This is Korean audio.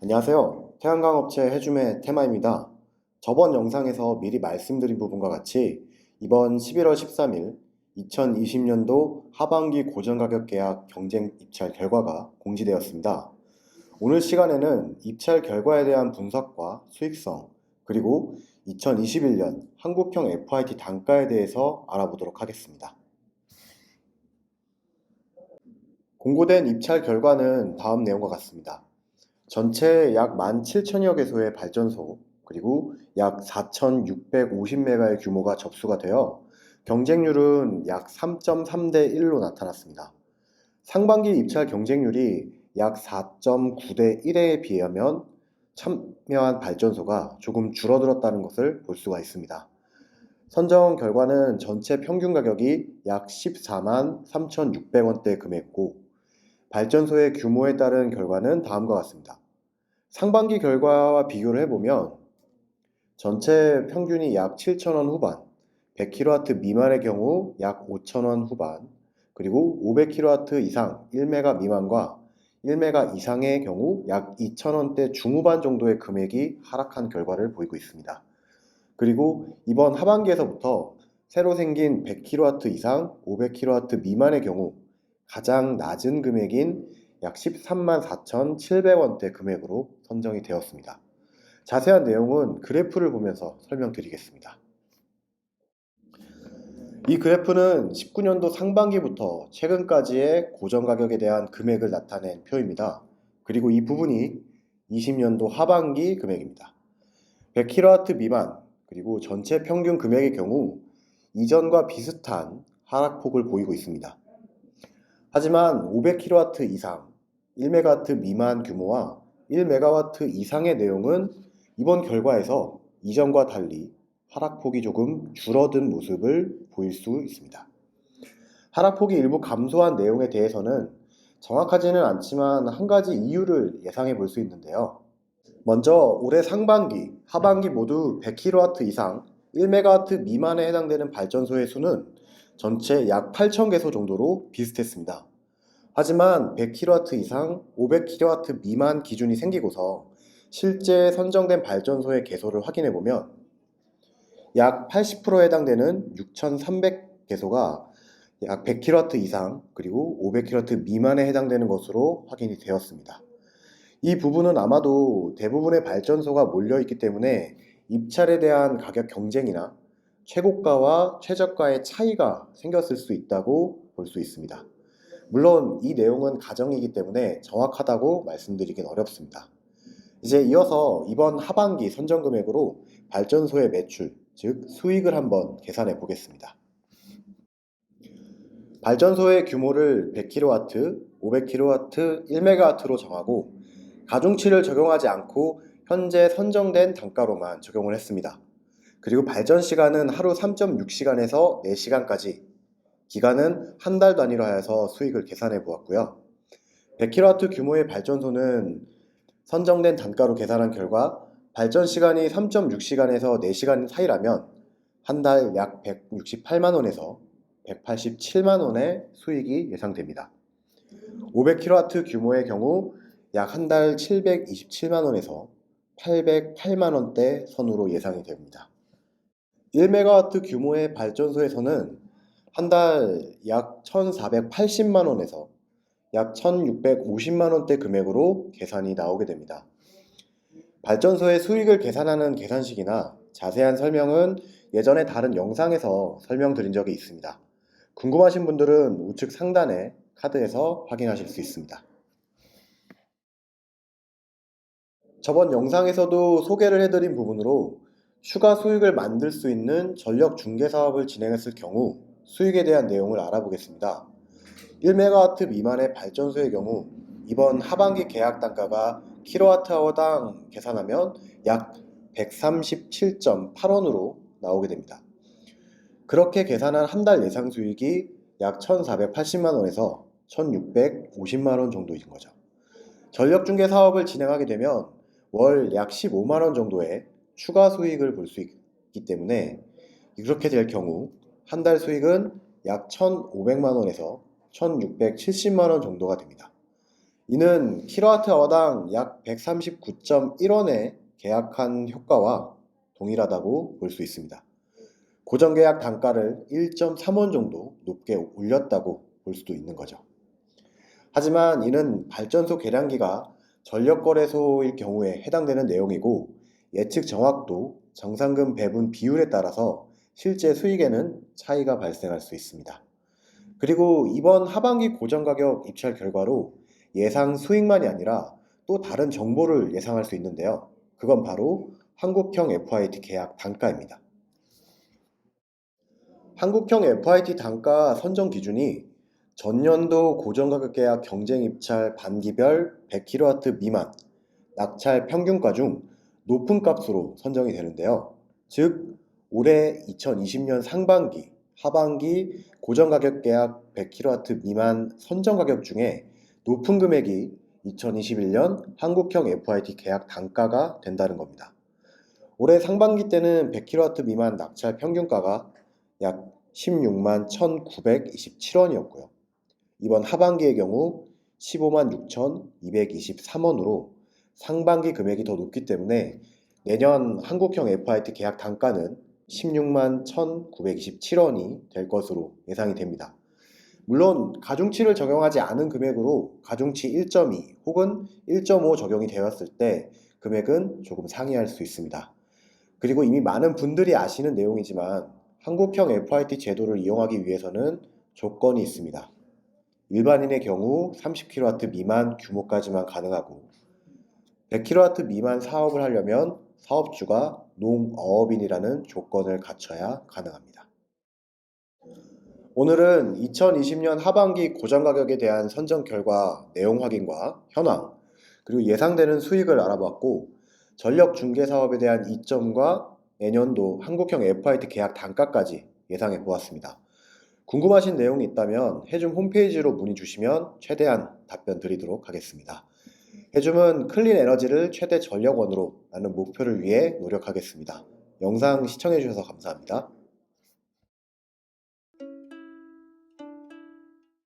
안녕하세요. 태양광업체 해줌의 테마입니다. 저번 영상에서 미리 말씀드린 부분과 같이 이번 11월 13일 2020년도 하반기 고정가격 계약 경쟁 입찰 결과가 공지되었습니다. 오늘 시간에는 입찰 결과에 대한 분석과 수익성, 그리고 2021년 한국형 FIT 단가에 대해서 알아보도록 하겠습니다. 공고된 입찰 결과는 다음 내용과 같습니다. 전체 약 17,000여 개소의 발전소, 그리고 약 4,650메가의 규모가 접수가 되어 경쟁률은 약 3.3대 1로 나타났습니다. 상반기 입찰 경쟁률이 약 4.9대 1에 비하면 참여한 발전소가 조금 줄어들었다는 것을 볼 수가 있습니다. 선정 결과는 전체 평균 가격이 약 14만 3,600원대 금액이고 발전소의 규모에 따른 결과는 다음과 같습니다. 상반기 결과와 비교를 해보면 전체 평균이 약 7,000원 후반, 100kW 미만의 경우 약 5,000원 후반, 그리고 500kW 이상 1메가 미만과 1메가 이상의 경우 약 2,000원대 중후반 정도의 금액이 하락한 결과를 보이고 있습니다. 그리고 이번 하반기에서부터 새로 생긴 100kW 이상 500kW 미만의 경우 가장 낮은 금액인 약 13만 4,700원대 금액으로 선정이 되었습니다. 자세한 내용은 그래프를 보면서 설명드리겠습니다. 이 그래프는 19년도 상반기부터 최근까지의 고정가격에 대한 금액을 나타낸 표입니다. 그리고 이 부분이 20년도 하반기 금액입니다. 100kW 미만, 그리고 전체 평균 금액의 경우 이전과 비슷한 하락폭을 보이고 있습니다. 하지만 500kW 이상, 1메가와트 미만 규모와 1메가와트 이상의 내용은 이번 결과에서 이전과 달리 하락폭이 조금 줄어든 모습을 보일 수 있습니다. 하락폭이 일부 감소한 내용에 대해서는 정확하지는 않지만 한 가지 이유를 예상해 볼 수 있는데요. 먼저 올해 상반기, 하반기 모두 100kW 이상 1메가와트 미만에 해당되는 발전소의 수는 전체 약 8,000개소 정도로 비슷했습니다. 하지만 100kW 이상 500kW 미만 기준이 생기고서 실제 선정된 발전소의 개소를 확인해보면 약 80%에 해당되는 6,300개소가 약 100kW 이상 그리고 500kW 미만에 해당되는 것으로 확인이 되었습니다. 이 부분은 아마도 대부분의 발전소가 몰려있기 때문에 입찰에 대한 가격 경쟁이나 최고가와 최저가의 차이가 생겼을 수 있다고 볼 수 있습니다. 물론 이 내용은 가정이기 때문에 정확하다고 말씀드리긴 어렵습니다. 이제 이어서 이번 하반기 선정 금액으로 발전소의 매출, 즉 수익을 한번 계산해 보겠습니다. 발전소의 규모를 100kW, 500kW, 1메가와트로 정하고 가중치를 적용하지 않고 현재 선정된 단가로만 적용을 했습니다. 그리고 발전 시간은 하루 3.6시간에서 4시간까지, 기간은 한 달 단위로 하여서 수익을 계산해 보았고요. 100kW 규모의 발전소는 선정된 단가로 계산한 결과 발전 시간이 3.6시간에서 4시간 사이라면 한 달 약 168만원에서 187만원의 수익이 예상됩니다. 500kW 규모의 경우 약 한 달 727만원에서 808만원대 선으로 예상이 됩니다. 1메가와트 규모의 발전소에서는 한 달 약 1,480만원에서 약 1,650만원대 금액으로 계산이 나오게 됩니다. 발전소의 수익을 계산하는 계산식이나 자세한 설명은 예전에 다른 영상에서 설명드린 적이 있습니다. 궁금하신 분들은 우측 상단의 카드에서 확인하실 수 있습니다. 저번 영상에서도 소개를 해드린 부분으로 추가 수익을 만들 수 있는 전력 중개 사업을 진행했을 경우 수익에 대한 내용을 알아보겠습니다. 1메가와트 미만의 발전소의 경우 이번 하반기 계약 단가가 킬로와트아워당 계산하면 약 137.8원으로 나오게 됩니다. 그렇게 계산한 한 달 예상 수익이 약 1,480만원에서 1,650만원 정도인 거죠. 전력중개 사업을 진행하게 되면 월 약 15만원 정도의 추가 수익을 볼 수 있기 때문에 그렇게 될 경우 한 달 수익은 약 1,500만원에서 1,670만원 정도가 됩니다. 이는 킬로와트아워당 약 139.1원에 계약한 효과와 동일하다고 볼 수 있습니다. 고정계약 단가를 1.3원 정도 높게 올렸다고 볼 수도 있는 거죠. 하지만 이는 발전소 계량기가 전력거래소일 경우에 해당되는 내용이고 예측 정확도, 정상금 배분 비율에 따라서 실제 수익에는 차이가 발생할 수 있습니다. 그리고 이번 하반기 고정가격 입찰 결과로 예상 수익만이 아니라 또 다른 정보를 예상할 수 있는데요. 그건 바로 한국형 FIT 계약 단가입니다. 한국형 FIT 단가 선정 기준이 전년도 고정가격 계약 경쟁 입찰 반기별 100kW 미만 낙찰 평균가 중 높은 값으로 선정이 되는데요. 즉 올해 2020년 상반기, 하반기 고정가격 계약 100kW 미만 선정 가격 중에 높은 금액이 2021년 한국형 FIT 계약 단가가 된다는 겁니다. 올해 상반기 때는 100kW 미만 낙찰 평균가가 약 16만 1,927원이었고요. 이번 하반기의 경우 15만 6,223원으로 상반기 금액이 더 높기 때문에 내년 한국형 FIT 계약 단가는 16만 1,927원이 될 것으로 예상이 됩니다. 물론 가중치를 적용하지 않은 금액으로 가중치 1.2 혹은 1.5 적용이 되었을 때 금액은 조금 상이할 수 있습니다. 그리고 이미 많은 분들이 아시는 내용이지만 한국형 FIT 제도를 이용하기 위해서는 조건이 있습니다. 일반인의 경우 30kW 미만 규모까지만 가능하고 100kW 미만 사업을 하려면 사업주가 농어업인이라는 조건을 갖춰야 가능합니다. 오늘은 2020년 하반기 고정가격에 대한 선정 결과 내용 확인과 현황, 그리고 예상되는 수익을 알아봤고 전력 중개 사업에 대한 이점과 내년도 한국형 FIT 계약 단가까지 예상해 보았습니다. 궁금하신 내용이 있다면 해줌 홈페이지로 문의 주시면 최대한 답변 드리도록 하겠습니다. 해줌은 클린 에너지를 최대 전력원으로 라는 목표를 위해 노력하겠습니다. 영상 시청해 주셔서 감사합니다.